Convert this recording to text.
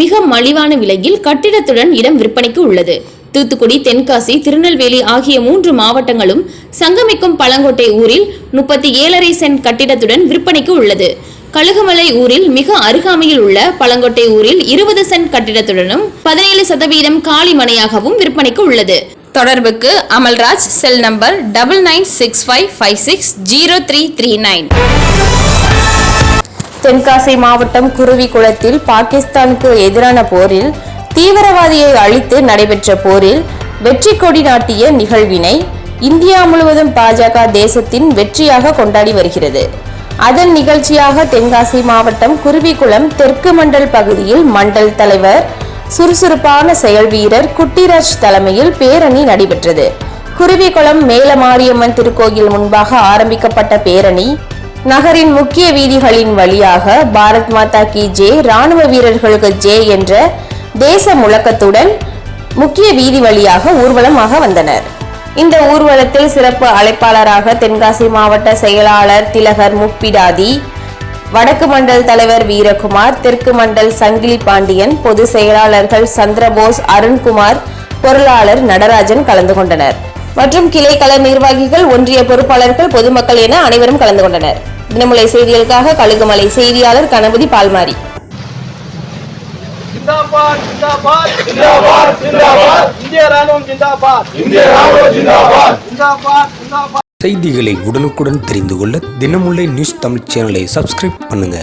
மிக மலிவான விலையில் கட்டிடத்துடன் இடம் விற்பனைக்கு உள்ளது. தூத்துக்குடி, தென்காசி, திருநெல்வேலி ஆகிய 3 மாவட்டங்களும் சங்கமிக்கும் பழங்கோட்டை ஊரில் 37.5 சென்ட் கட்டிடத்துடன் விற்பனைக்கு உள்ளது. கழுகுமலை ஊரில் மிக அருகாமையில் உள்ள பழங்கோட்டை ஊரில் 20 சென்ட் கட்டிடத்துடனும் 17% காலி மனையாகவும் விற்பனைக்கு உள்ளது. தொடர்புக்கு அமல்ராஜ், செல் நம்பர் 9965560339. தென்காசி மாவட்டம் குருவிக்குளத்தில் பாகிஸ்தானுக்கு எதிரான போரில் தீவிரவாதியை அழித்து நடைபெற்ற போரில் வெற்றி கொடி நாட்டிய நிகழ்வினை இந்தியா முழுவதும் பாஜக தேசத்தின் வெற்றியாக கொண்டாடி வருகிறது. அதன் நிகழ்ச்சியாக தென்காசி மாவட்டம் குருவிக்குளம் தெற்கு மண்டல் பகுதியில் மண்டல் தலைவர் சுறுசுறுப்பான செயல் வீரர் குட்டிராஜ் தலைமையில் பேரணி நடைபெற்றது. குருவிக்குளம் மேலமாரியம்மன் திருக்கோயில் முன்பாக ஆரம்பிக்கப்பட்ட பேரணி நகரின் முக்கிய வீதிகளின் வழியாக பாரத் மாதா கி ஜெய், ராணுவ வீரர்களுக்கு ஜெய் என்ற தேச முழக்கத்துடன் முக்கிய வீதி வழியாக ஊர்வலமாக வந்தனர். இந்த ஊர்வலத்தில் சிறப்பு அழைப்பாளராக தென்காசி மாவட்ட செயலாளர் திலகர் முப்பிடாதி, வடக்கு மண்டல் தலைவர் வீரகுமார், தெற்கு மண்டல் சங்கிலி பாண்டியன், பொது செயலாளர்கள் சந்திரபோஸ், அருண்குமார், பொருளாளர் நடராஜன் கலந்து கொண்டனர். மற்றும் கிளை கள நிர்வாகிகள், ஒன்றிய பொறுப்பாளர்கள், பொதுமக்கள் என அனைவரும் கலந்து கொண்டனர். தினமலை செய்திகளுக்காக கழுகுமலை செய்தியாளர் கணபதி பால்மாரி. जिंदाबाद जिंदाबाद जिंदाबाद जिंदाबाद इंडिया राணுவம் जिंदाबाद इंडिया राணுவம் जिंदाबाद जिंदाबाद जिंदाबाद. செய்திகளை உடனுக்குடன் தெரிந்து கொள்ள தினமுல்லை நியூஸ் தமிழ் சேனலை சப்ஸ்கிரைப் பண்ணுங்க.